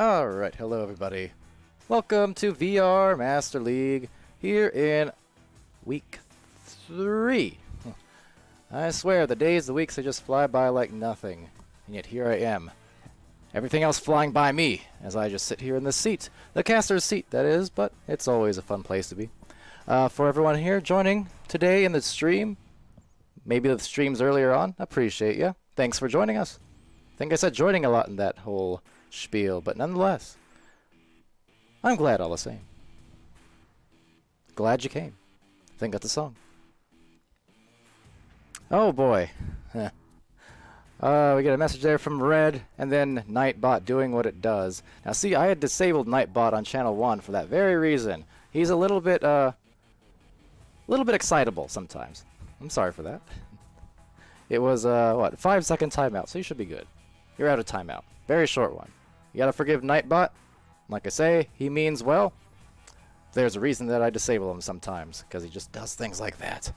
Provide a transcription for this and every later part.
Alright, hello everybody. Welcome to VR Master League here in week 3. I swear, the days, the weeks, they just fly by like nothing. And yet here I am. Everything else flying by me as I just sit here in this seat. The caster's seat, that is, but it's always a fun place to be. For everyone here joining today in the stream, maybe the streams earlier on, appreciate ya. Thanks for joining us. I think I said joining a lot in that whole spiel, but nonetheless, I'm glad all the same. Glad you came. I think that's a song. Oh boy. We get a message there from Red, and then Nightbot doing what it does. Now see, I had disabled Nightbot on channel 1 for that very reason. He's a little bit excitable sometimes. I'm sorry for that. It was, what, 5-second timeout, so you should be good. You're out of timeout. Very short one. You gotta forgive Nightbot. Like I say, he means well. There's a reason that I disable him sometimes, because he just does things like that.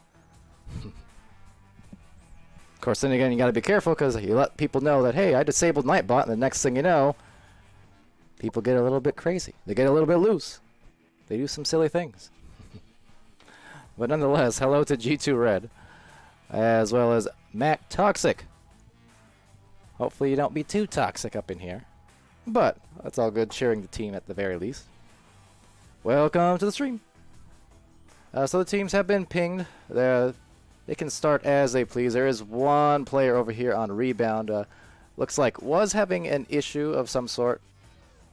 Of course, then again, you gotta be careful, because you let people know that, hey, I disabled Nightbot, and the next thing you know, people get a little bit crazy. They get a little bit loose. They do some silly things. But nonetheless, hello to G2 Red, as well as Mac Toxic. Hopefully you don't be too toxic up in here. But that's all good, cheering the team at the very least. Welcome to the stream. So the teams have been pinged. They can start as they please. There is one player over here on Rebound. Looks like was having an issue of some sort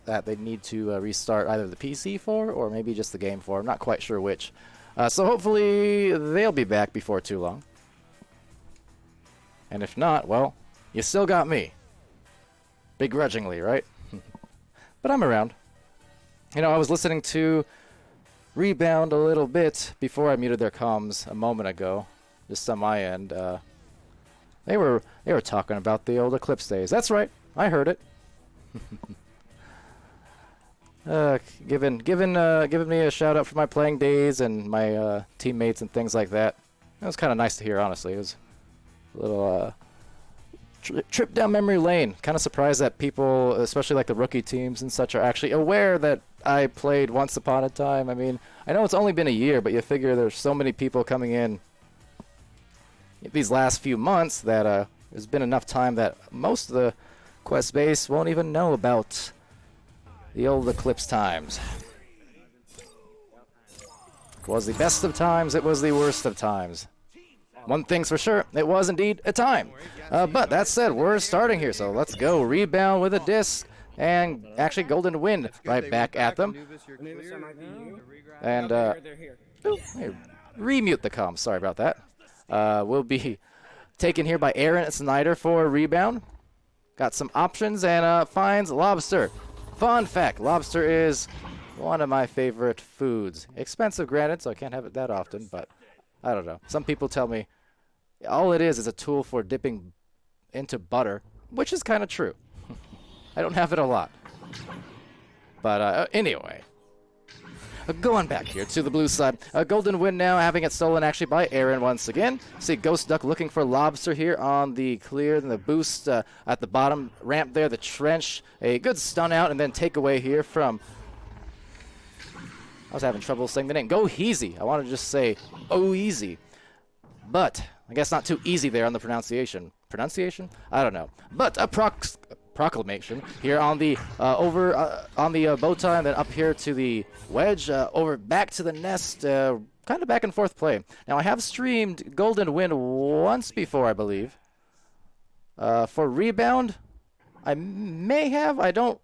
that they need to restart either the PC for or maybe just the game for. I'm not quite sure which. So hopefully they'll be back before too long. And if not, well, you still got me. Begrudgingly, right? But I'm around. You know, I was listening to Rebound a little bit before I muted their comms a moment ago, just on my end. They were talking about the old Eclipse days. That's right, I heard it. Giving me a shout out for my playing days and my teammates and things like that. It was kind of nice to hear, honestly. It was a little trip down memory lane. Kind of surprised that people, especially like the rookie teams and such, are actually aware that I played once upon a time. I mean, I know it's only been a year, but you figure there's so many people coming in these last few months that there's been enough time that most of the quest base won't even know about the old Eclipse times. It was the best of times, it was the worst of times. One thing's for sure, it was indeed a time. But that said, we're starting here, so let's go. Rebound with a disc, and actually Golden Wind right back at them. And, hey, remute the comms, sorry about that. We'll be taken here by Aaron Snyder for Rebound. Got some options, and finds Lobster. Fun fact, lobster is one of my favorite foods. Expensive, granted, so I can't have it that often, but I don't know. Some people tell me all it is a tool for dipping into butter, which is kind of true. I don't have it a lot. But anyway, going back here to the blue side. Golden Wind now having it stolen actually by Aaron once again. See Ghost Duck looking for Lobster here on the clear and the boost at the bottom ramp there, the trench. A good stun out and then take away here from... I was having trouble saying the name. Go Easy. I want to just say Easy. But I guess not too easy there on the pronunciation. Pronunciation? I don't know. But a proclamation here on the bow tie, and then up here to the wedge, over back to the nest, kind of back and forth play. Now I have streamed Golden Wind once before, I believe. For Rebound, I may have. I don't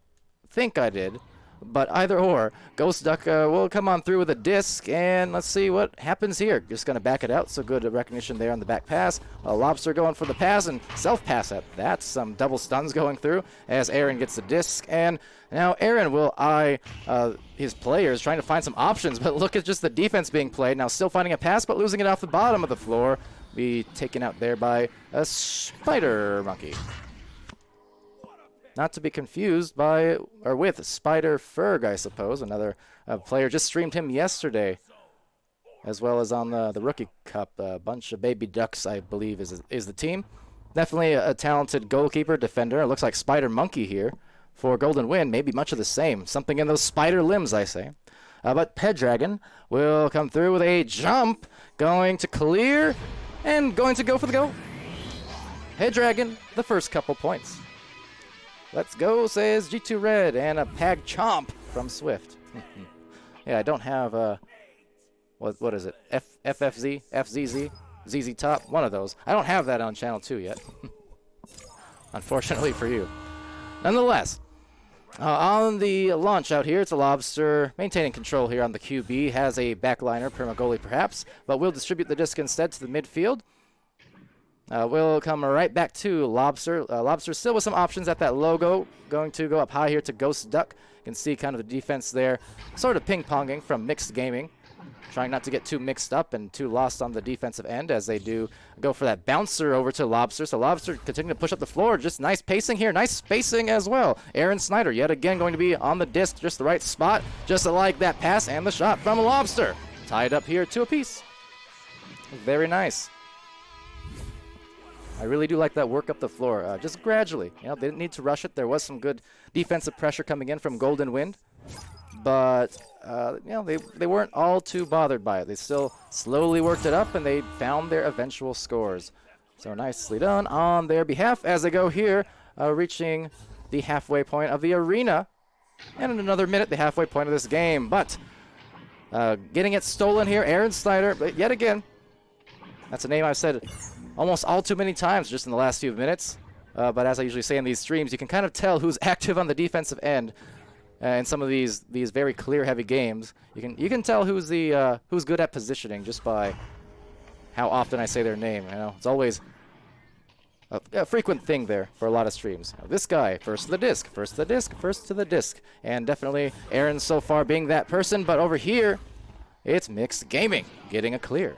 think I did. But either or, Ghost Duck will come on through with a disc, and let's see what happens here. Just going to back it out, so good recognition there on the back pass. Lobster going for the pass, and self-pass at that. Some double stuns going through as Aaron gets the disc, and now Aaron will eye his players, trying to find some options, but look at just the defense being played. Now still finding a pass, but losing it off the bottom of the floor. Be taken out there by a Spider Monkey. Not to be confused by, or with, Spider Ferg, I suppose. Another player just streamed him yesterday, as well as on the Rookie Cup. A bunch of baby ducks, I believe, is the team. Definitely a talented goalkeeper, defender. It looks like Spider Monkey here for Golden Wind, maybe much of the same. Something in those spider limbs, I say. But Pendragon will come through with a jump, going to clear, and going to go for the goal. Pendragon, the first couple points. Let's go, says G2 Red, and a Pag Chomp from Swift. Yeah, I don't have, what is it, FFZ, FZZ, ZZ Top, one of those. I don't have that on Channel 2 yet, unfortunately for you. Nonetheless, on the launch out here, it's a Lobster maintaining control here on the QB, has a backliner, Permagoli perhaps, but will distribute the disc instead to the midfield. We'll come right back to Lobster. Lobster still with some options at that logo. Going to go up high here to Ghost Duck. You can see kind of the defense there. Sort of ping-ponging from Mixed Gaming. Trying not to get too mixed up and too lost on the defensive end as they do go for that bouncer over to Lobster. So Lobster continuing to push up the floor. Just nice pacing here. Nice spacing as well. Aaron Snyder yet again going to be on the disc. Just the right spot. Just like that pass and the shot from Lobster. Tied up here 2 apiece. Very nice. I really do like that work up the floor, just gradually. You know, they didn't need to rush it. There was some good defensive pressure coming in from Golden Wind, but you know, they weren't all too bothered by it. They still slowly worked it up, and they found their eventual scores. So nicely done on their behalf as they go here, reaching the halfway point of the arena, and in another minute, the halfway point of this game. But getting it stolen here, Aaron Snyder, but yet again, that's a name I've said almost all too many times just in the last few minutes. But as I usually say in these streams, you can kind of tell who's active on the defensive end in some of these very clear heavy games. You can tell who's good at positioning just by how often I say their name. You know, it's always a frequent thing there for a lot of streams. Now, this guy, first to the disc, first to the disc, first to the disc, and definitely Aaron so far being that person. But over here, it's Mixed Gaming getting a clear.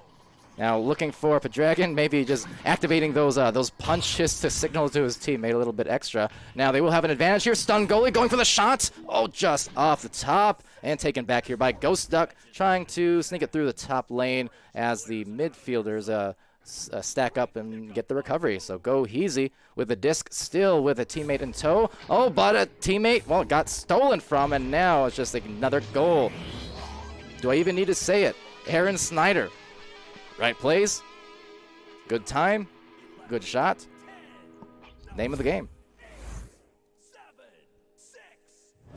Now looking for Pendragon, maybe just activating those punches to signal to his teammate a little bit extra. Now they will have an advantage here. Stun goalie going for the shot. Oh, just off the top and taken back here by Ghost Duck, trying to sneak it through the top lane as the midfielders stack up and get the recovery. So Go Heezy with the disc, still with a teammate in tow. Oh, but a teammate, well, got stolen from, and now it's just another goal. Do I even need to say it? Aaron Snyder. Right plays, good time, good shot, name of the game. 7,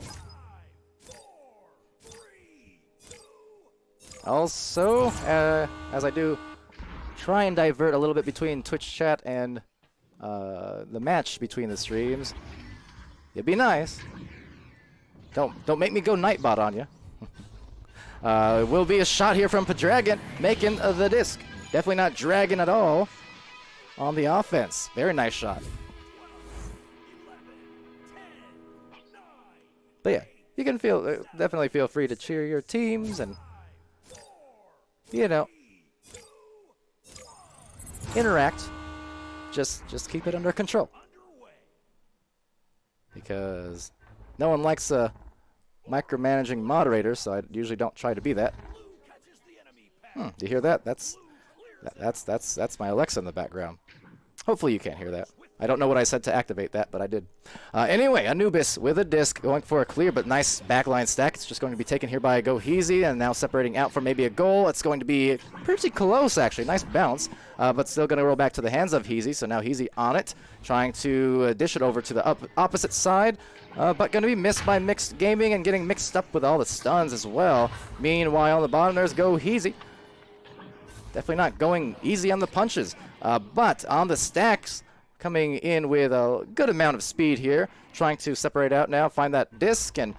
6, 5, 4, 3, 2. Also, as I do try and divert a little bit between Twitch chat and the match between the streams, it'd be nice. Don't make me go Nightbot on you. It will be a shot here from Pendragon, making the disc. Definitely not dragging at all on the offense. Very nice shot. But yeah, you can definitely feel free to cheer your teams and, you know, interact. Just keep it under control. Because no one likes a micromanaging moderator, so I usually don't try to be that. Do you hear that? That's my Alexa in the background. Hopefully you can't hear that. I don't know what I said to activate that, but I did. Anyway, Anubis with a disc going for a clear, but nice backline stack. It's just going to be taken here by Go Heezy, and now separating out for maybe a goal. It's going to be pretty close, actually. Nice bounce, but still going to roll back to the hands of Heezy. So now Heezy on it, trying to dish it over to the opposite side. But going to be missed by Mixed Gaming and getting mixed up with all the stuns as well. Meanwhile, on the bottom, there's Go Heezy. Definitely not going easy on the punches. But on the stacks, coming in with a good amount of speed here. Trying to separate out now, find that disc, and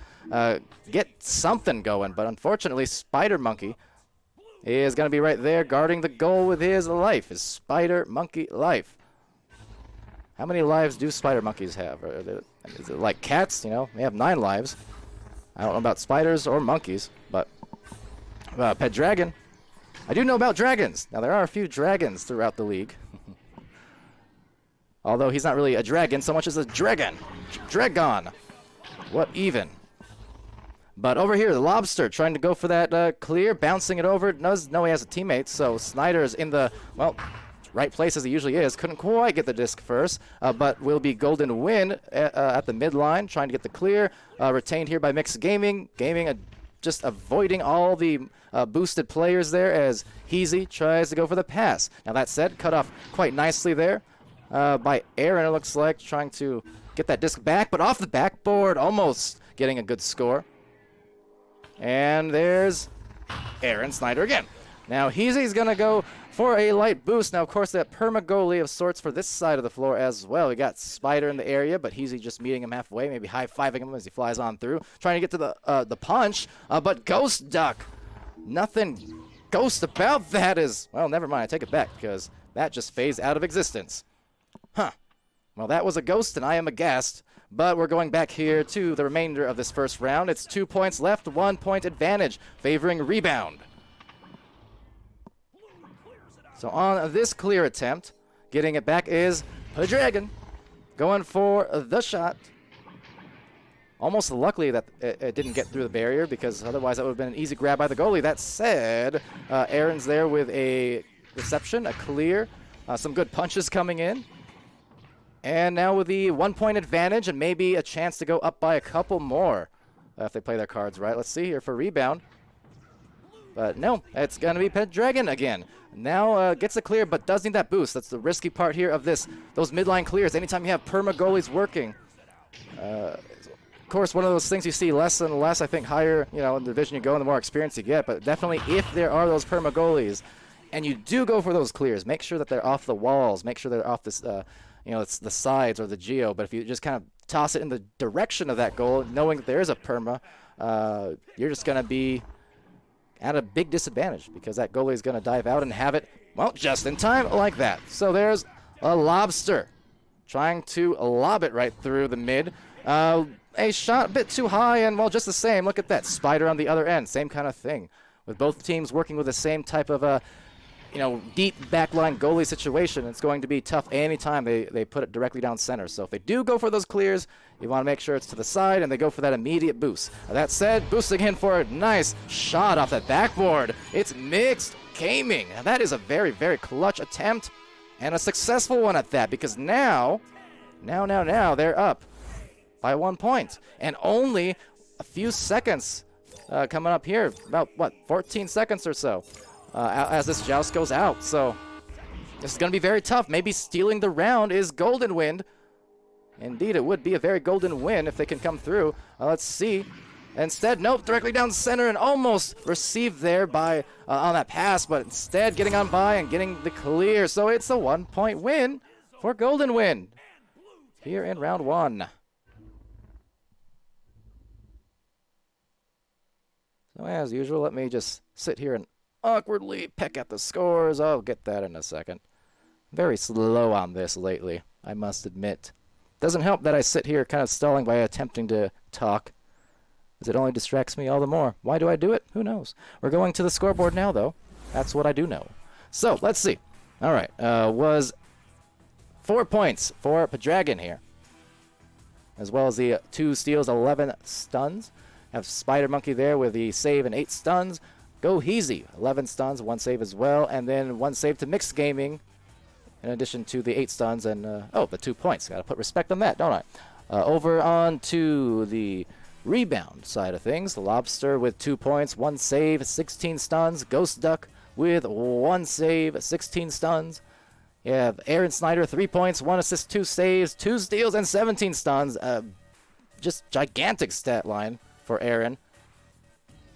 get something going. But unfortunately, Spider Monkey is going to be right there guarding the goal with his life. His Spider Monkey life. How many lives do spider monkeys have? Is it like cats? You know, they have 9 lives. I don't know about spiders or monkeys, but Pendragon. I do know about dragons. Now, there are a few dragons throughout the league. Although he's not really a dragon so much as a dragon. Dragon. What even? But over here, the Lobster trying to go for that clear, bouncing it over. Knows he has a teammate, so Snyder's in the, well, right place as he usually is. Couldn't quite get the disc first, but will be golden win at the midline, trying to get the clear. Retained here by Mixed Gaming. Just avoiding all the boosted players there as Heezy tries to go for the pass. Now that said, cut off quite nicely there by Aaron, it looks like, trying to get that disc back, but off the backboard, almost getting a good score. And there's Aaron Snyder again. Now Heezy's going to go for a light boost. Now, of course, that perma goalie of sorts for this side of the floor as well. We got Spider in the area, but Heezy just meeting him halfway, maybe high-fiving him as he flies on through, trying to get to the punch, but Ghost Duck. Nothing ghost about that is, well, never mind, I take it back, because that just phased out of existence. Huh. Well, that was a ghost, and I am aghast. But we're going back here to the remainder of this first round. It's 2 points left, 1 point advantage, favoring Rebound. So on this clear attempt, getting it back is Dragon, going for the shot. Almost luckily that it didn't get through the barrier, because otherwise that would have been an easy grab by the goalie. That said, Aaron's there with a reception, a clear, some good punches coming in. And now with the 1 point advantage and maybe a chance to go up by a couple more if they play their cards right. Let's see here for Rebound. But no, it's going to be Dragon again. Now gets a clear, but does need that boost. That's the risky part here of those midline clears. Anytime you have perma goalies working, of course, one of those things you see less and less, I think, higher, in the division you go and the more experience you get. But definitely if there are those perma goalies and you do go for those clears, make sure that they're off the walls. Make sure they're off this, it's the sides or the geo. But if you just kind of toss it in the direction of that goal, knowing that there is a perma, you're just going to be at a big disadvantage, because that goalie is going to dive out and have it, well, just in time like that. So there's a lobster trying to lob it right through the mid. A shot a bit too high, and, well, just the same. Look at that. Spider on the other end. Same kind of thing. With both teams working with the same type of, deep backline goalie situation, it's going to be tough anytime they put it directly down center. So if they do go for those clears, you want to make sure it's to the side, and they go for that immediate boost. That said, boosting in for a nice shot off that backboard. It's Mixed Gaming. That is a very, very clutch attempt, and a successful one at that, because now they're up by 1 point. And only a few seconds coming up here, about, 14 seconds or so. As this joust goes out. So this is going to be very tough. Maybe stealing the round is golden win. Indeed, it would be a very golden win if they can come through. Let's see. Instead, nope, directly down center and almost received there by on that pass, but instead getting on by and getting the clear. So it's a 1 point win for golden win here in round one. So as usual, let me just sit here and awkwardly peck at the scores. I'll get that in a second. Very slow on this lately, I must admit. Doesn't help that I sit here kind of stalling by attempting to talk, as it only distracts me all the more. Why do I do it? Who knows? We're going to the scoreboard now, though. That's what I do know. So, let's see. All right, was 4 points for Dragon here, as well as the 2 steals, 11 stuns. Have Spider Monkey there with the save and 8 stuns. Go Heezy, 11 stuns, 1 save as well, and then 1 save to Mixed Gaming, in addition to the 8 stuns and, the 2 points. Got to put respect on that, don't I? Over on to the Rebound side of things. The Lobster with 2 points, 1 save, 16 stuns. Ghost Duck with 1 save, 16 stuns. You have Aaron Snyder, 3 points, 1 assist, 2 saves, 2 steals, and 17 stuns. Just gigantic stat line for Aaron,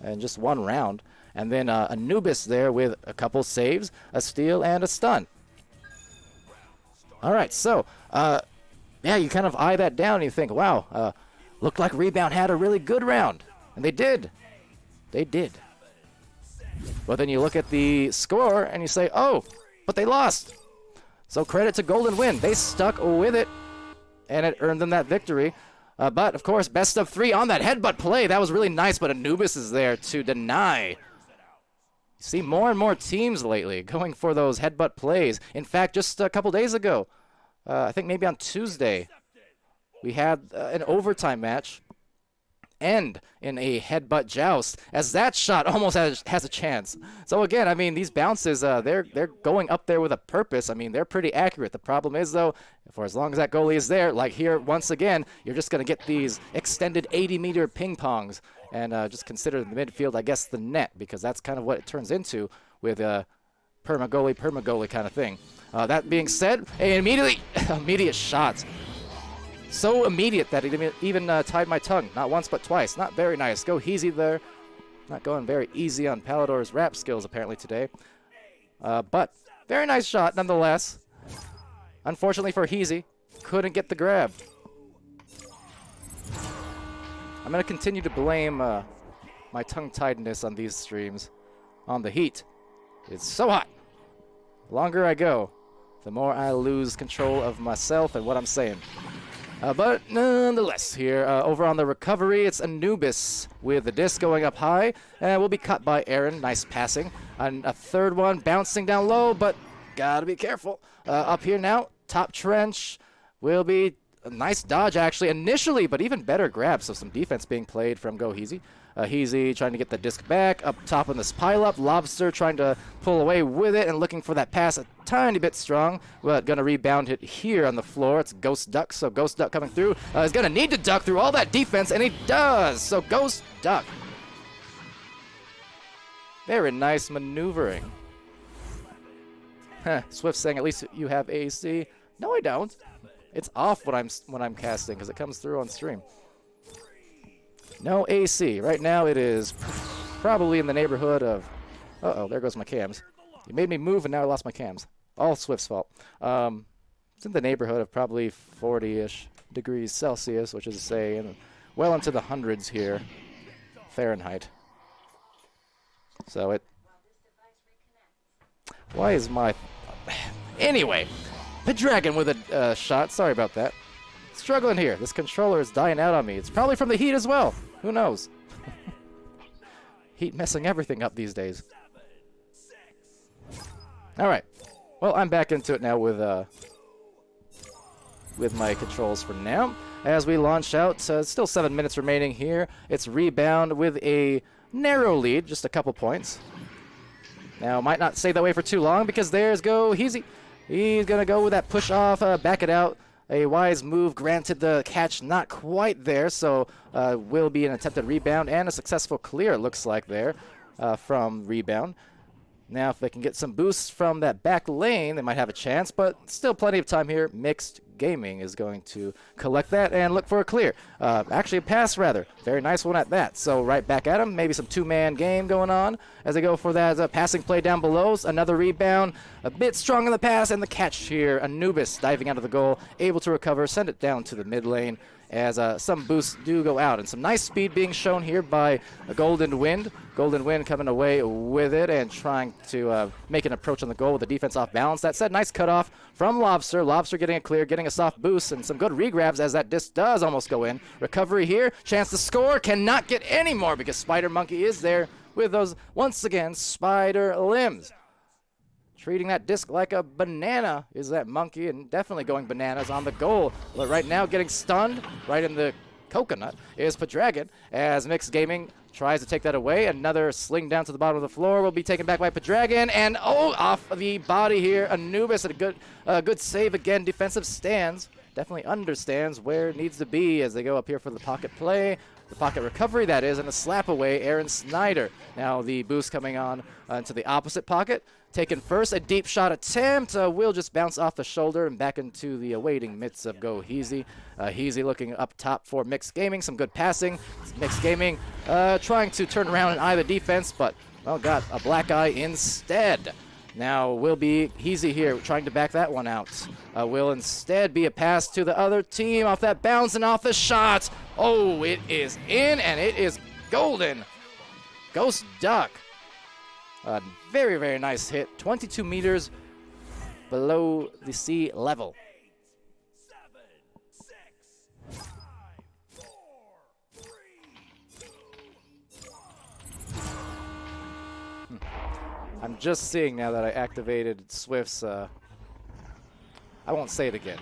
and just 1 round. And then Anubis there with a couple saves, a steal, and a stun. All right, so, you kind of eye that down and you think, wow, looked like Rebound had a really good round. And they did. They did. But then you look at the score and you say, oh, but they lost. So credit to Golden Win. They stuck with it, and it earned them that victory. But, of course, best of 3 on that headbutt play. That was really nice, but Anubis is there to deny. You see more and more teams lately going for those headbutt plays. In fact, just a couple days ago, I think maybe on Tuesday, we had an overtime match. end in a headbutt joust, as that shot almost has a chance. So again, I mean, these bounces, they're going up there with a purpose. I mean, they're pretty accurate. The problem is, though, for as long as that goalie is there, like here, once again, you're just going to get these extended 80-meter ping-pongs. And just consider the midfield, I guess, the net, because that's kind of what it turns into with a perma-goalie kind of thing. That being said, immediate shots. So immediate that it even tied my tongue. Not once, but twice. Not very nice. Go easy there. Not going very easy on Palidore's rap skills, apparently, today. But very nice shot, nonetheless. Unfortunately for Heezy, couldn't get the grab. I'm going to continue to blame my tongue-tiedness on these streams on the heat. It's so hot. The longer I go, the more I lose control of myself and what I'm saying. But nonetheless, here over on the recovery, it's Anubis with the disc going up high, and will be cut by Aaron. Nice passing. And a third one bouncing down low, but gotta be careful. Up here now, top trench will be a nice dodge, actually, initially, but even better grab. So some defense being played from Go Heezy. Heezy trying to get the disc back up top on this pile-up. Lobster trying to pull away with it and looking for that pass a tiny bit strong, but going to rebound it here on the floor. It's Ghost Duck, so Ghost Duck coming through. He's going to need to duck through all that defense, and he does. So Ghost Duck. Very nice maneuvering. Swift saying, at least you have AC. No, I don't. It's off when I'm casting because it comes through on stream. No AC. Right now it is probably in the neighborhood of... Uh-oh, there goes my cams. You made me move and now I lost my cams. All Swift's fault. It's in the neighborhood of probably 40-ish degrees Celsius, which is to say well into the hundreds here, Fahrenheit. So it... Why is my... Anyway, Pedragon with a shot. Sorry about that. Struggling here. This controller is dying out on me. It's probably from the heat as well. Who knows? Heat messing everything up these days. All right. Well, I'm back into it now with my controls for now. As we launch out, still 7 minutes remaining here. It's Rebound with a narrow lead, just a couple points. Now, might not stay that way for too long because there's Go Heezy. He's going to go with that push off, back it out. A wise move, granted the catch not quite there, so will be an attempted rebound and a successful clear, it looks like there, from Rebound. Now, if they can get some boosts from that back lane, they might have a chance, but still plenty of time here. Mixed Gaming is going to collect that and look for a clear. Actually, a pass, rather. Very nice one at that. So right back at him. Maybe some two-man game going on as they go for that passing play down below. Another rebound. A bit strong in the pass, and the catch here. Anubis diving out of the goal, able to recover, send it down to the mid lane as some boosts do go out. And some nice speed being shown here by Golden Wind. Golden Wind coming away with it and trying to make an approach on the goal with the defense off balance. That said, nice cutoff from Lobster. Lobster getting a clear, getting a soft boost, and some good regrabs as that disc does almost go in. Recovery here, chance to score, cannot get any more because Spider Monkey is there with those, once again, spider limbs. Treating that disc like a banana is that monkey, and definitely going bananas on the goal. But right now getting stunned right in the coconut is Pedragon as Mixed Gaming tries to take that away. Another sling down to the bottom of the floor will be taken back by Pedragon, and off the body here, Anubis, and a good save again. Defensive stands, definitely understands where it needs to be as they go up here for the pocket play. The pocket recovery, that is, and a slap away, Aaron Snyder. Now the boost coming on into the opposite pocket. Taken first, a deep shot attempt will just bounce off the shoulder and back into the awaiting mitts of Go Heezy. Heezy looking up top for Mixed Gaming, some good passing. Mixed Gaming trying to turn around and eye the defense, but, well, got a black eye instead. Now will be Heezy here trying to back that one out. Will instead be a pass to the other team off that bounce and off the shot. Oh, it is in, and it is golden. Ghost Duck. A very, very nice hit. 22 meters below the sea level. I'm just seeing now that I activated Swift's, I won't say it again.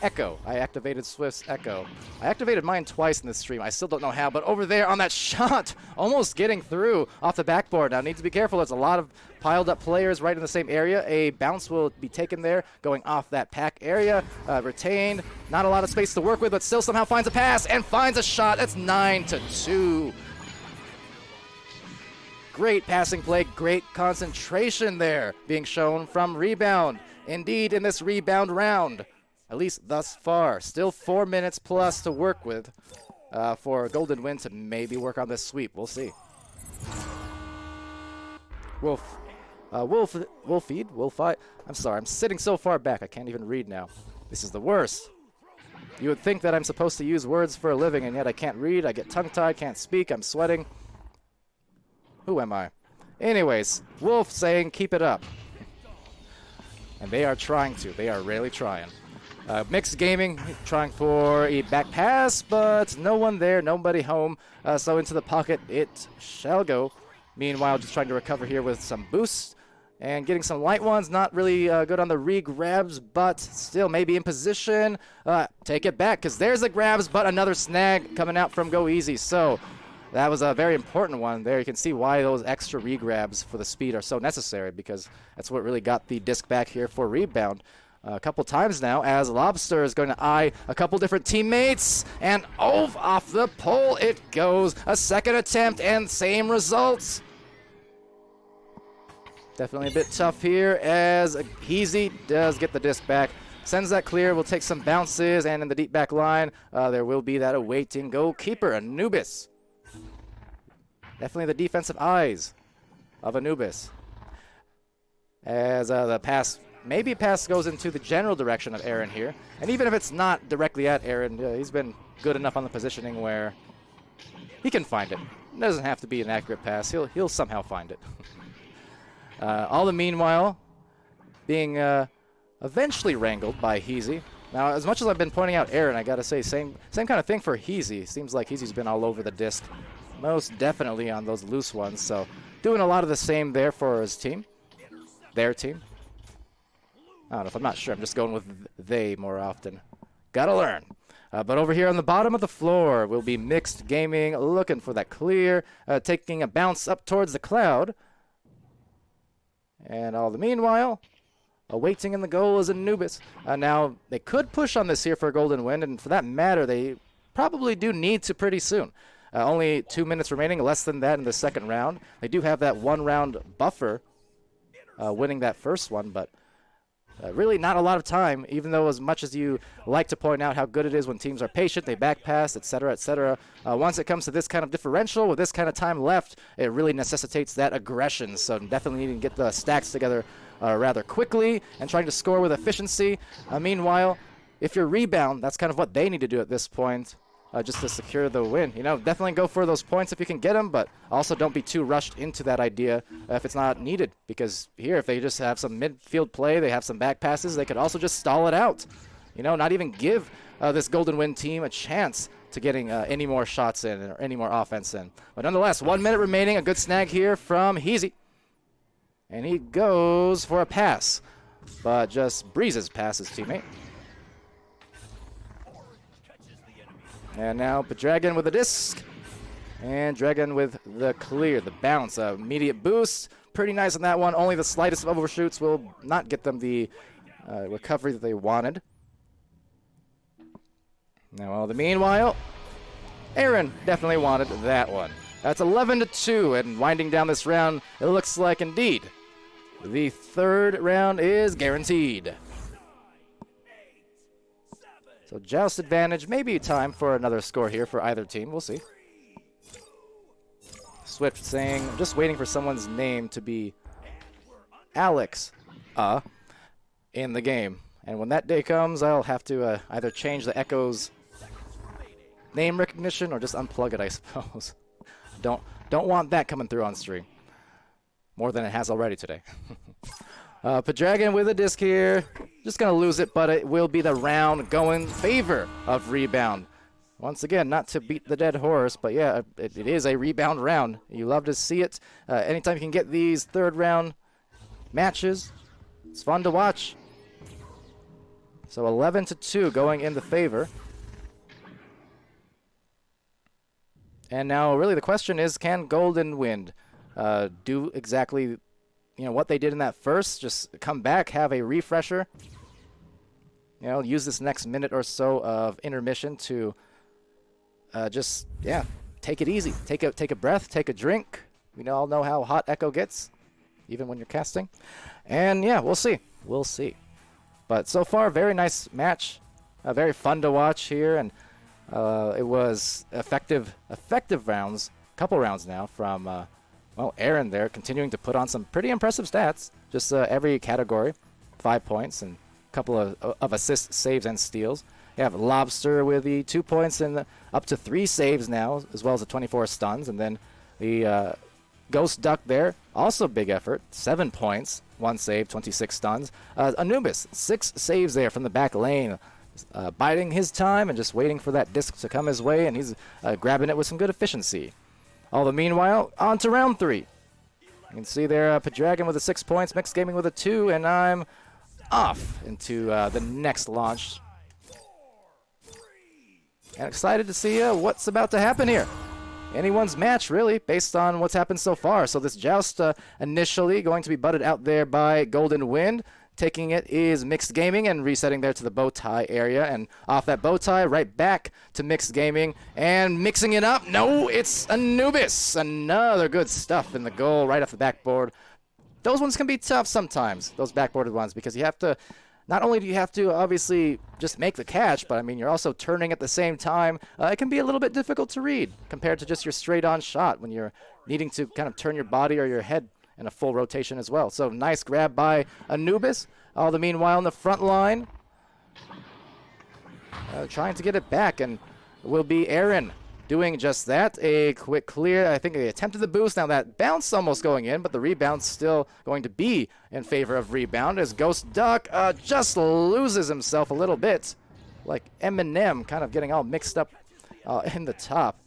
Echo. I activated Swift's Echo. I activated mine twice in this stream. I still don't know how, but over there on that shot, almost getting through off the backboard. Now, need to be careful. There's a lot of piled up players right in the same area. A bounce will be taken there, going off that pack area. Retained. Not a lot of space to work with, but still somehow finds a pass and finds a shot. That's 9-2. Great passing play, great concentration there being shown from Rebound. Indeed, in this Rebound round, at least thus far, still 4 minutes plus to work with for Golden Wind to maybe work on this sweep. We'll see. Wolfeed. I'm sorry, I'm sitting so far back I can't even read now. This is the worst. You would think that I'm supposed to use words for a living, and yet I can't read. I get tongue-tied, can't speak, I'm sweating. Who am I? Anyways, Wolf saying keep it up. And they are trying to. They are really trying. Mixed Gaming trying for a back pass, but no one there, nobody home. So into the pocket it shall go. Meanwhile, just trying to recover here with some boosts. And getting some light ones. Not really good on the re-grabs, but still maybe in position. Take it back, because there's a grabs, but another snag coming out from Go Easy. So that was a very important one there. You can see why those extra re-grabs for the speed are so necessary, because that's what really got the disc back here for Rebound a couple times now, as Lobster is going to eye a couple different teammates, and off the pole it goes. A second attempt and same results. Definitely a bit tough here, as Heezy does get the disc back. Sends that clear, will take some bounces, and in the deep back line, there will be that awaiting goalkeeper, Anubis. Definitely the defensive eyes of Anubis. As the pass, maybe a pass goes into the general direction of Aaron here. And even if it's not directly at Aaron, he's been good enough on the positioning where he can find it. It doesn't have to be an accurate pass. He'll somehow find it. All the meanwhile, being eventually wrangled by Heezy. Now, as much as I've been pointing out Aaron, I gotta say, same kind of thing for Heezy. Seems like Heezy's been all over the disc. Most definitely on those loose ones, so doing a lot of the same there for his team. Their team. I don't know if I'm not sure. I'm just going with they more often. Gotta learn. But over here on the bottom of the floor will be Mixed Gaming, looking for that clear, taking a bounce up towards the cloud. And all the meanwhile, awaiting in the goal is Anubis. Now, they could push on this here for Golden Wind, and for that matter, they probably do need to pretty soon. Only 2 minutes remaining, less than that in the second round. They do have that one-round buffer, winning that first one, but really not a lot of time, even though as much as you like to point out how good it is when teams are patient, they back pass, etc., etc. Once it comes to this kind of differential, with this kind of time left, it really necessitates that aggression. So definitely needing to get the stacks together rather quickly and trying to score with efficiency. Meanwhile, if you're Rebound, that's kind of what they need to do at this point. Just to secure the win. You know, definitely go for those points if you can get them, but also don't be too rushed into that idea if it's not needed. Because here, if they just have some midfield play, they have some back passes, they could also just stall it out. You know, not even give this Golden Wind team a chance to getting any more shots in or any more offense in. But nonetheless, 1 minute remaining, a good snag here from Heezy. And he goes for a pass, but just breezes past his teammate. And now Dragon with a disc. And Dragon with the clear, the bounce, immediate boost. Pretty nice on that one. Only the slightest of overshoots will not get them the recovery that they wanted. Now, all the meanwhile, Aaron definitely wanted that one. That's 11-2, and winding down this round, it looks like indeed the third round is guaranteed. So joust advantage, maybe time for another score here for either team. We'll see. Swift saying, I'm just waiting for someone's name to be Alex in the game. And when that day comes, I'll have to either change the Echo's name recognition or just unplug it, I suppose. Don't want that coming through on stream. More than it has already today. Dragon with a disc here. Just going to lose it, but it will be the round going in favor of Rebound. Once again, not to beat the dead horse, but yeah, it is a Rebound round. You love to see it. Anytime you can get these third round matches, it's fun to watch. So 11-2 going in the favor. And now really the question is, can Golden Wind do exactly what they did in that first? Just come back, have a refresher. Use this next minute or so of intermission to take it easy. Take a breath, take a drink. We all know how hot Echo gets, even when you're casting. And yeah, we'll see. We'll see. But so far, very nice match. Very fun to watch here, and it was effective rounds, couple rounds now from Aaron there, continuing to put on some pretty impressive stats. Just every category, 5 points and a couple of assists, saves, and steals. You have Lobster with the 2 points and up to 3 saves now, as well as the 24 stuns, and then the Ghost Duck there, also big effort, 7 points, 1 save, 26 stuns. Anubis, 6 saves there from the back lane, biding his time and just waiting for that disc to come his way, and he's grabbing it with some good efficiency. All the meanwhile, on to round 3. You can see there, Padragon with the 6 points, Mixed Gaming with a 2, and I'm off into the next launch. And excited to see what's about to happen here. Anyone's match, really, based on what's happened so far. So this joust initially going to be butted out there by Golden Wind. Taking it is Mixed Gaming and resetting there to the bow tie area. And off that bow tie, right back to Mixed Gaming. And mixing it up. No, it's Anubis. Another good stuff in the goal right off the backboard. Those ones can be tough sometimes, those backboarded ones, because you have to... Not only do you have to obviously just make the catch, but I mean you're also turning at the same time. It can be a little bit difficult to read compared to just your straight-on shot when you're needing to kind of turn your body or your head in a full rotation as well. So nice grab by Anubis. All the meanwhile in the front line, trying to get it back, and will be Aaron doing just that. A quick clear. I think they attempted the boost. Now that bounce almost going in, but the rebound still going to be in favor of Rebound as Ghost Duck just loses himself a little bit. Like Eminem kind of getting all mixed up in the top.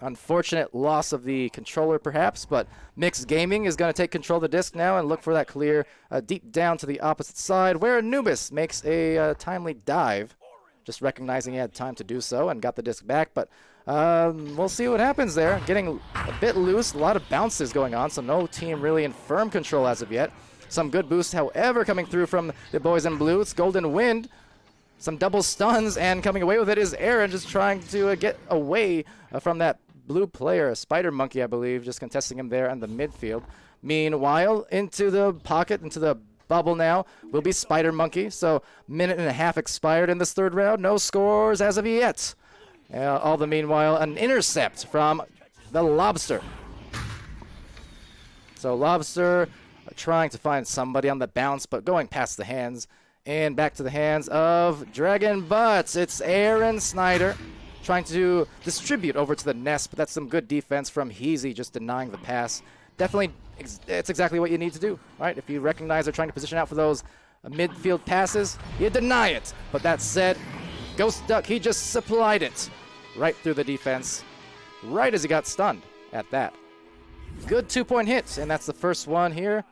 Unfortunate loss of the controller perhaps, but Mixed Gaming is going to take control of the disc now and look for that clear deep down to the opposite side where Anubis makes a timely dive. Just recognizing he had time to do so and got the disc back, but we'll see what happens there. Getting a bit loose, a lot of bounces going on, so no team really in firm control as of yet. Some good boosts, however, coming through from the boys in blue. It's Golden Wind, some double stuns, and coming away with it is Aaron, just trying to get away from that blue player, Spider Monkey, I believe, just contesting him there in the midfield. Meanwhile, into the pocket, into the bubble now will be Spider Monkey. So minute and a half expired in this third round. No scores as of yet. All the meanwhile, an intercept from the Lobster. So Lobster trying to find somebody on the bounce, but going past the hands and back to the hands of Dragon Butts. It's Aaron Snyder trying to distribute over to the nest, but that's some good defense from Heezy, just denying the pass. Definitely, it's exactly what you need to do, right? If you recognize they're trying to position out for those midfield passes, you deny it. But that said, Ghost Duck, he just supplied it right through the defense, right as he got stunned at that. Good 2-point hit, and that's the first one here.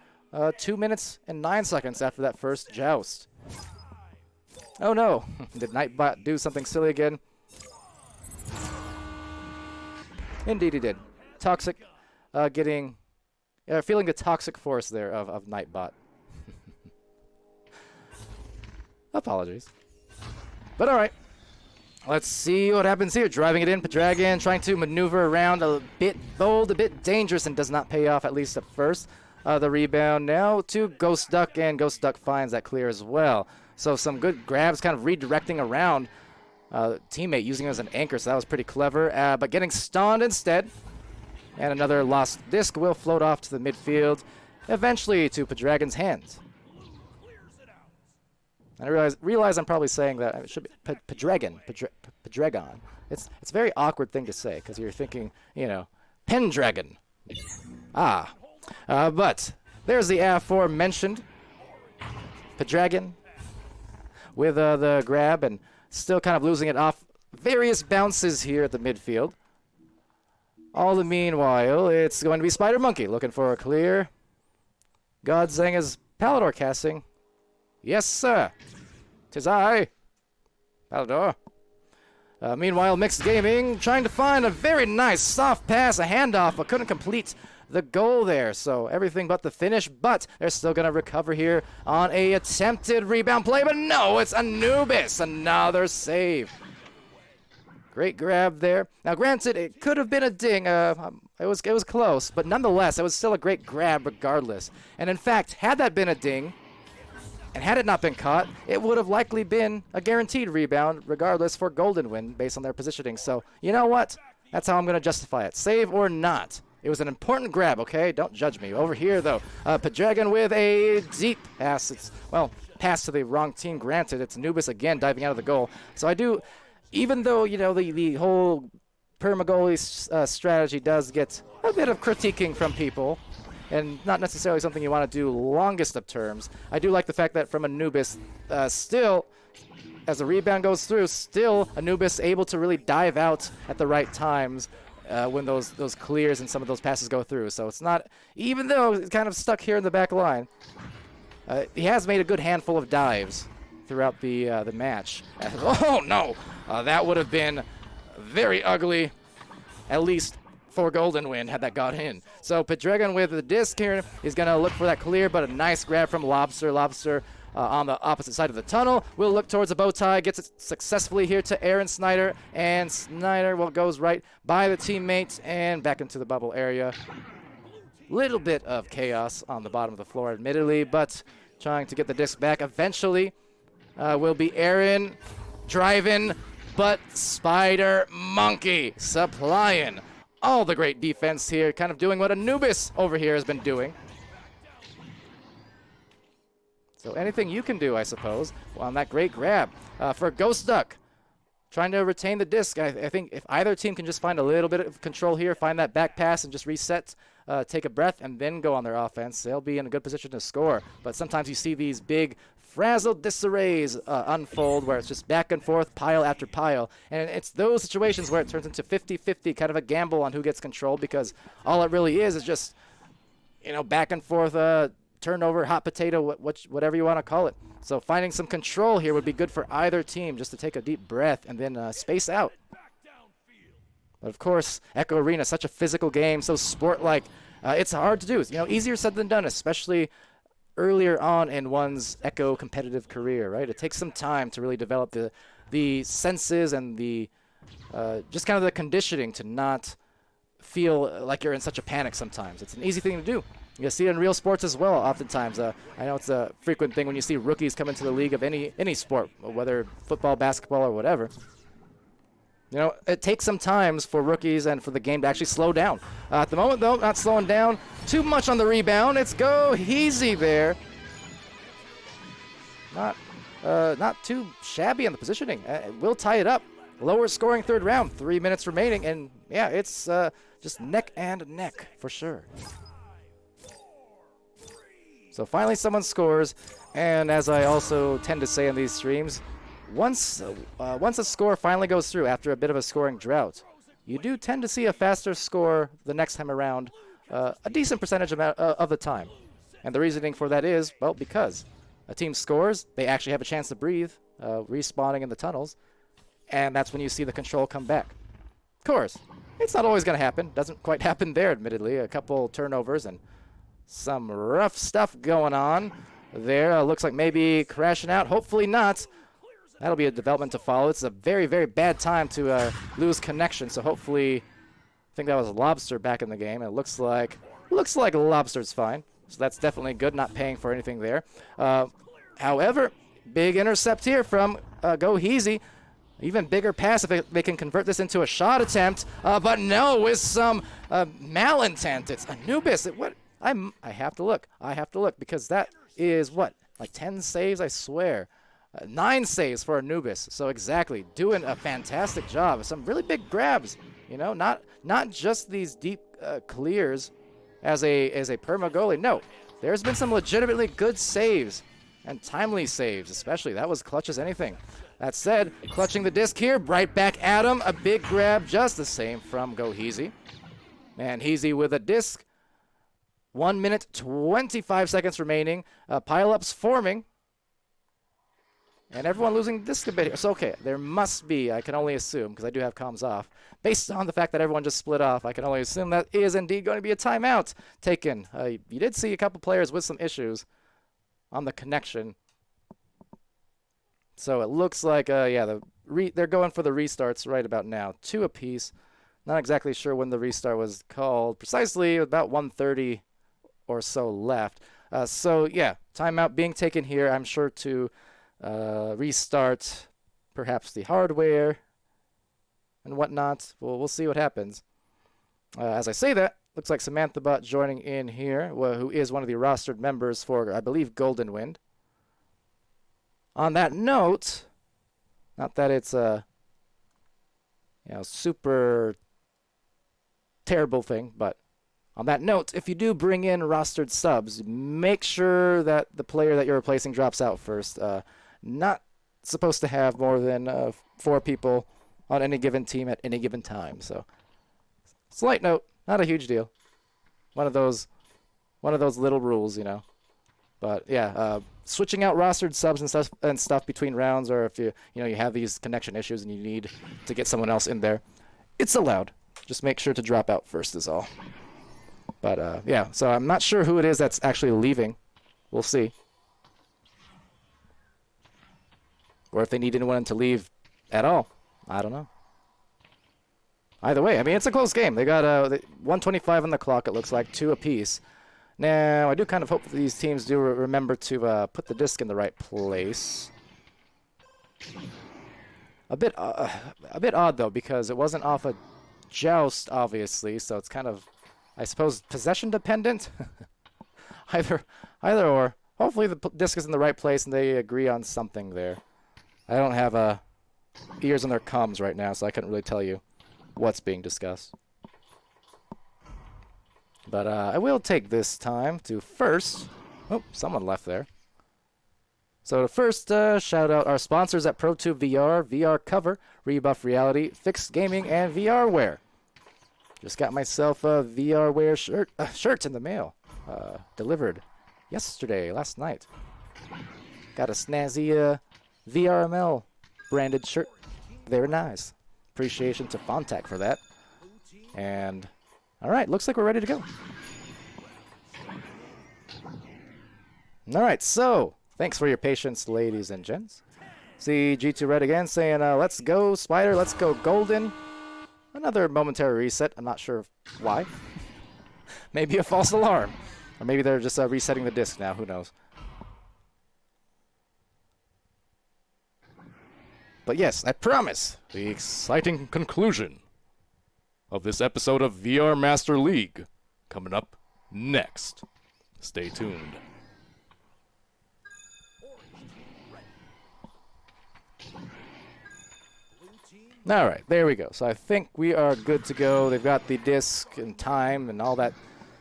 2 minutes and 9 seconds after that first joust. Oh no, did Nightbot do something silly again? Indeed he did. Toxic, feeling the toxic force there of Nightbot. Apologies. But alright. Let's see what happens here. Driving it in, Padragon trying to maneuver around, a bit bold, a bit dangerous, and does not pay off, at least at first. The rebound now to Ghost Duck, and Ghost Duck finds that clear as well. So some good grabs, kind of redirecting around. Teammate using it as an anchor, so that was pretty clever. But getting stunned instead. And another lost disc will float off to the midfield, eventually to Padragon's hands. And I realize I'm probably saying that it should be Padragon. It's a very awkward thing to say because you're thinking, Pendragon. But there's the aforementioned Padragon with the grab and still kind of losing it off various bounces here at the midfield. All the meanwhile, it's going to be Spider Monkey looking for a clear. Godzang is Palidore casting. Yes, sir. 'Tis I, Palidore. Meanwhile, Mixed Gaming trying to find a very nice soft pass, a handoff, but couldn't complete the goal there. So everything but the finish, but they're still going to recover here on a attempted rebound play. But no, it's Anubis. Another save. Great grab there. Now, granted, it could have been a ding. It was close, but nonetheless, it was still a great grab regardless. And in fact, had that been a ding, and had it not been caught, it would have likely been a guaranteed rebound, regardless, for Golden Win, based on their positioning. So, you know what? That's how I'm going to justify it. Save or not. It was an important grab, okay? Don't judge me. Over here, though, Padragon with a deep pass. It's, well, pass to the wrong team, granted. It's Anubis again diving out of the goal. So I do, even though, you know, the whole permagoalie strategy does get a bit of critiquing from people, and not necessarily something you want to do longest of terms. I do like the fact that from Anubis, still, as the rebound goes through, still Anubis able to really dive out at the right times when those clears and some of those passes go through. So it's not, even though it's kind of stuck here in the back line, he has made a good handful of dives throughout the match. Oh no, that would have been very ugly, at least for Golden Win had that got in. So Padragon with the disc here is going to look for that clear, but a nice grab from Lobster. Lobster on the opposite side of the tunnel will look towards the bow tie, gets it successfully here to Aaron Snyder, and Snyder, well, goes right by the teammates and back into the bubble area. Little bit of chaos on the bottom of the floor, admittedly, but trying to get the disc back eventually will be Aaron driving, but Spider Monkey supplying all the great defense here, kind of doing what Anubis over here has been doing. So anything you can do, I suppose, on that great grab. For Ghost Duck, trying to retain the disc. I think if either team can just find a little bit of control here, find that back pass and just reset, take a breath, and then go on their offense, they'll be in a good position to score. But sometimes you see these big frazzled disarrays unfold where it's just back and forth, pile after pile. And it's those situations where it turns into 50-50, kind of a gamble on who gets control, because all it really is just, you know, back and forth turnover, hot potato, whatever you want to call it. So finding some control here would be good for either team, just to take a deep breath and then space out. But of course, Echo Arena, such a physical game, so sport-like. It's hard to do. You know, easier said than done, especially earlier on in one's Echo competitive career, right? It takes some time to really develop the senses and the just kind of the conditioning to not feel like you're in such a panic sometimes. It's an easy thing to do. You see it in real sports as well oftentimes. I know it's a frequent thing when you see rookies come into the league of any sport, whether football, basketball, or whatever. You know, it takes some time for rookies and for the game to actually slow down. At the moment, though, not slowing down too much on the rebound. It's go easy there. Not too shabby on the positioning. We'll tie it up. Lower scoring third round. 3 minutes remaining, and yeah, it's just neck and neck for sure. So finally someone scores, and as I also tend to say in these streams, once a score finally goes through after a bit of a scoring drought, you do tend to see a faster score the next time around, a decent percentage of the time. And the reasoning for that is, well, because a team scores, they actually have a chance to breathe, respawning in the tunnels, and that's when you see the control come back. Of course, it's not always going to happen. Doesn't quite happen there, admittedly. A couple turnovers and some rough stuff going on there. Looks like maybe crashing out. Hopefully not. That'll be a development to follow. It's a very, very bad time to lose connection. So hopefully, I think that was Lobster back in the game. It looks like Lobster's fine. So that's definitely good. Not paying for anything there. However, big intercept here from Go Heezy. Even bigger pass if they can convert this into a shot attempt. But no, with some malintent. It's Anubis. I have to look. I have to look because that is what, like 10 saves, I swear. 9 saves for Anubis. So exactly, doing a fantastic job. Some really big grabs. You know, not just these deep clears as a perma goalie. No, there's been some legitimately good saves and timely saves, especially. That was clutch as anything. That said, clutching the disc here, right back at him. A big grab, just the same from Go Heezy. And Heezy with a disc. 1 minute, 25 seconds remaining. Pile-ups forming. And everyone losing disc a bit here. So, okay, there must be, I can only assume, because I do have comms off, based on the fact that everyone just split off, I can only assume that is indeed going to be a timeout taken. You did see a couple players with some issues on the connection. So it looks like, yeah, they're going for the restarts right about now. 2 apiece. Not exactly sure when the restart was called. Precisely about 1:30 or so left. So, yeah, timeout being taken here. I'm sure to restart perhaps the hardware and whatnot. We'll see what happens. As I say that, looks like Samantha Bot joining in here, who is one of the rostered members for, I believe, Golden Wind. On that note, not that it's a super terrible thing, but on that note, if you do bring in rostered subs, make sure that the player that you're replacing drops out first. Not supposed to have more than 4 people on any given team at any given time. So, slight note, not a huge deal. One of those little rules, you know. But yeah, switching out rostered subs and stuff between rounds, or if you have these connection issues and you need to get someone else in there, it's allowed. Just make sure to drop out first is all. But yeah, so I'm not sure who it is that's actually leaving. We'll see. Or if they need anyone to leave at all. I don't know. Either way, I mean, it's a close game. They got 125 on the clock, it looks like, 2 apiece. Now, I do kind of hope that these teams do remember to put the disc in the right place. A bit odd, though, because it wasn't off a joust, obviously, so it's kind of, I suppose, possession dependent. either or. Hopefully the disc is in the right place and they agree on something there. I don't have ears on their comms right now, so I couldn't really tell you what's being discussed. But I will take this time to first... Oh, someone left there. So to first shout out our sponsors at ProTube VR, VR Cover, Rebuff Reality, Fixed Gaming, and VRware. Just got myself a VRware shirt in the mail. Delivered last night. Got a snazzy VRML branded shirt. Very nice. Appreciation to Fontac for that. And... Alright, looks like we're ready to go. Alright, so, thanks for your patience, ladies and gents. See G2 Red again saying, let's go, Spider, let's go, Golden. Another momentary reset, I'm not sure why. Maybe a false alarm. Or maybe they're just resetting the disc now, who knows. But yes, I promise, the exciting conclusion of this episode of VR Master League coming up next. Stay tuned. Alright, there we go. So I think we are good to go. They've got the disc and time and all that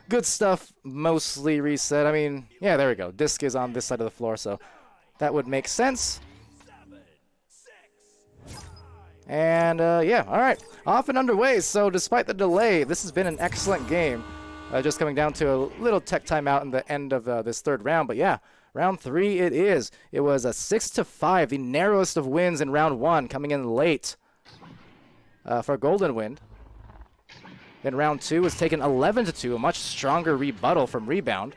good stuff mostly reset. I mean, yeah, there we go. Disc is on this side of the floor, so that would make sense. And, yeah, all right, off and underway. So despite the delay, this has been an excellent game. Just coming down to a little tech timeout in the end of this third round. But, yeah, round 3 it is. It was a 6-5, the narrowest of wins in round 1, coming in late for Golden Wind. Then round 2 was taken 11-2, a much stronger rebuttal from Rebound.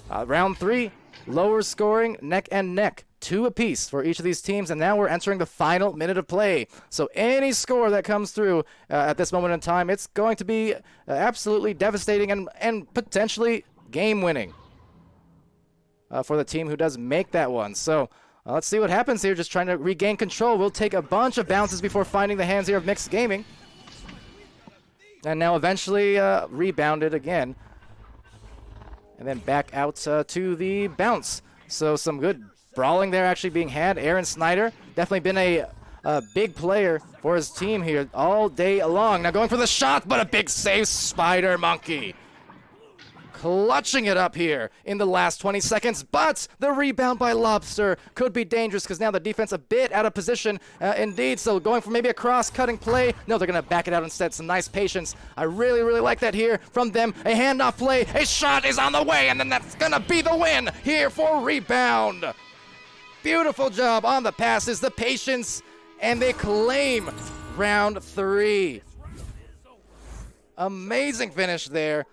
Round 3, lower scoring, neck and neck. 2 apiece for each of these teams, and now we're entering the final minute of play. So any score that comes through at this moment in time, it's going to be absolutely devastating and potentially game-winning for the team who does make that one. So let's see what happens here, just trying to regain control. We'll take a bunch of bounces before finding the hands here of Mixed Gaming. And now eventually rebounded again. And then back out to the bounce. So some good brawling there actually being had. Aaron Snyder, definitely been a big player for his team here all day long. Now going for the shot, but a big save, Spider Monkey. Clutching it up here in the last 20 seconds, but the rebound by Lobster could be dangerous because now the defense a bit out of position indeed. So going for maybe a cross-cutting play. No, they're going to back it out instead. Some nice patience. I really, really like that here from them. A handoff play. A shot is on the way, and then that's going to be the win here for Rebound. Beautiful job on the passes, the patience, and they claim round 3. Amazing finish there.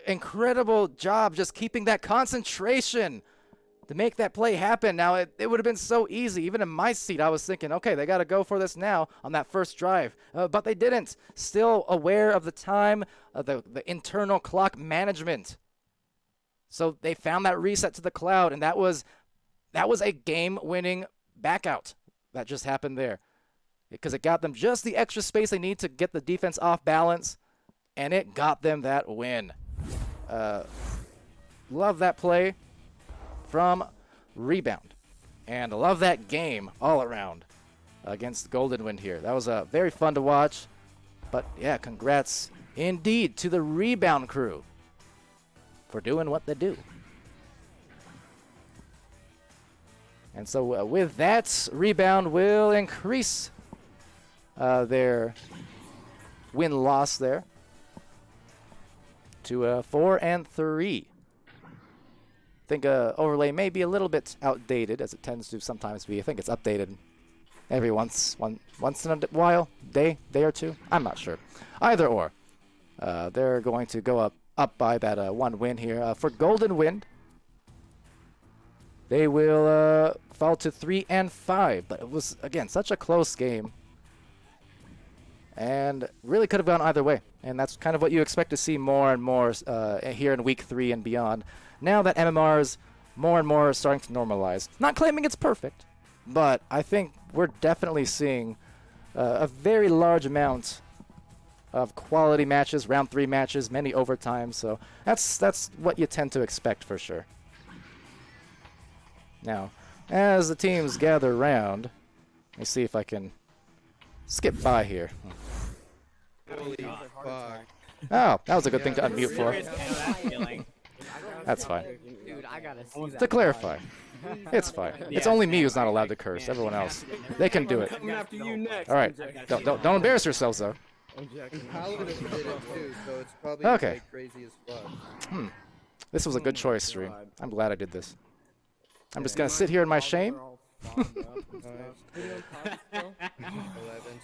Incredible job just keeping that concentration to make that play happen. Now, it would have been so easy. Even in my seat, I was thinking, okay, they got to go for this now on that first drive. But they didn't. Still aware of the time, the internal clock management. So they found that reset to the cloud, and that was a game-winning back out that just happened there. Because it got them just the extra space they need to get the defense off balance, and it got them that win. Love that play from Rebound. And I love that game all around against Golden Wind here. That was very fun to watch. But yeah, congrats indeed to the Rebound crew for doing what they do. And so with that, Rebound will increase their win-loss there to 4-3. I think overlay may be a little bit outdated, as it tends to sometimes be. I think it's updated every once in a while, day or two. I'm not sure. Either or, they're going to go up by that 1 win here. For Golden Wind, they will fall to 3-5. But it was, again, such a close game, and really could have gone either way. And that's kind of what you expect to see more and more here in Week 3 and beyond. Now that MMRs more and more are starting to normalize. Not claiming it's perfect, but I think we're definitely seeing a very large amount of quality matches, round 3 matches, many overtimes. So that's what you tend to expect for sure. Now, as the teams gather around, let me see if I can skip by here. Holy fuck. Oh, that was a good thing to unmute for. That's fine. Dude, I gotta see that. To clarify, it's fine. It's only me who's not allowed to curse. Everyone else, they can do it. Coming after you next. All right, don't embarrass yourselves though. Paladin did it too, so it's probably Okay. like crazy as fuck. This was a good choice, stream. I'm glad I did this. I'm just gonna sit here in my shame.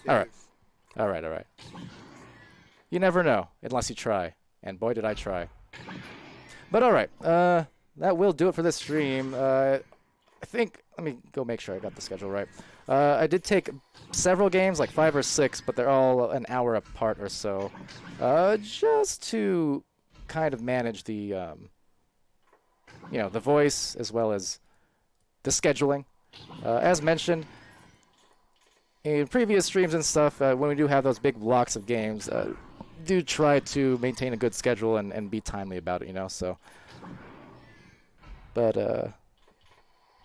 All right. You never know unless you try, and boy did I try. But all right, that will do it for this stream. I think, let me go make sure I got the schedule right. I did take several games, like 5 or 6, but they're all an hour apart or so, just to kind of manage the, the voice as well as the scheduling. As mentioned in previous streams and stuff, when we do have those big blocks of games, do try to maintain a good schedule and be timely about it, so. But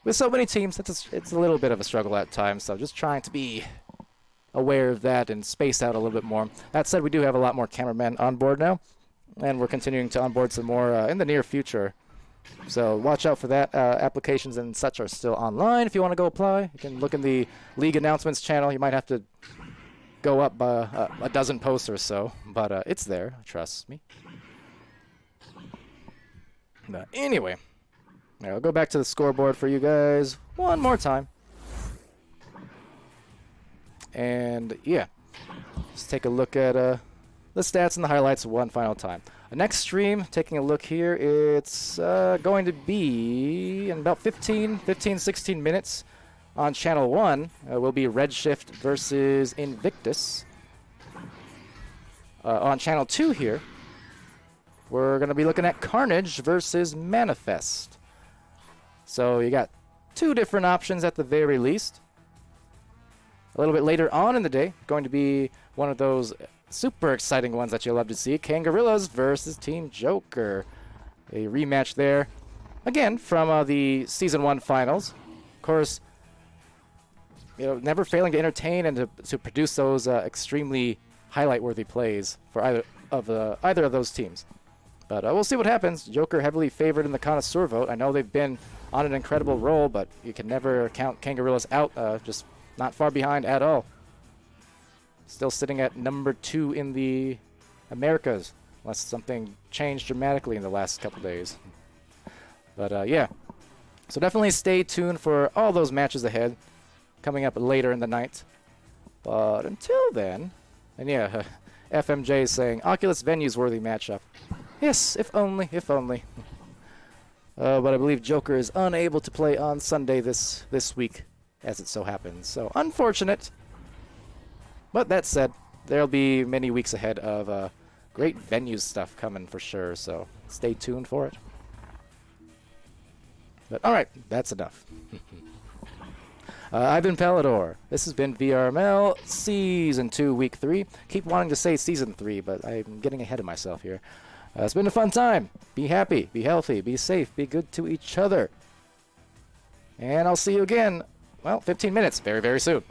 with so many teams, it's a little bit of a struggle at times, so just trying to be aware of that and space out a little bit more. That said, we do have a lot more cameramen on board now, and we're continuing to onboard some more in the near future. So watch out for that. Applications and such are still online if you want to go apply. You can look in the League announcements channel. You might have to go up a dozen posts or so, but it's there, trust me. But anyway, I'll go back to the scoreboard for you guys one more time. And yeah, just take a look at the stats and the highlights one final time. Next stream, taking a look here, it's going to be in about 16 minutes. On Channel 1 will be Redshift versus Invictus. On Channel 2 here, we're going to be looking at Carnage versus Manifest. So you got 2 different options at the very least. A little bit later on in the day, going to be one of those super exciting ones that you'll love to see, Kangarillas versus Team Joker. A rematch there, again, from the Season 1 finals. Of course, never failing to entertain and to produce those extremely highlight-worthy plays for either of those teams. But we'll see what happens. Joker heavily favored in the connoisseur vote. I know they've been on an incredible roll, but you can never count Kangarillas out. Just not far behind at all. Still sitting at number 2 in the Americas, unless something changed dramatically in the last couple days. But yeah, So definitely stay tuned for all those matches ahead, coming up later in the night. But until then, and yeah, FMJ is saying Oculus Venues worthy matchup. Yes, if only, if only. But I believe Joker is unable to play on Sunday this week, as it so happens. So unfortunate. But that said, there'll be many weeks ahead of great venues stuff coming for sure. So stay tuned for it. But all right, that's enough. I've been Palidore. This has been VRML Season 2, Week 3. Keep wanting to say Season 3, but I'm getting ahead of myself here. It's been a fun time. Be happy, be healthy, be safe, be good to each other. And I'll see you again, well, 15 minutes, very, very soon.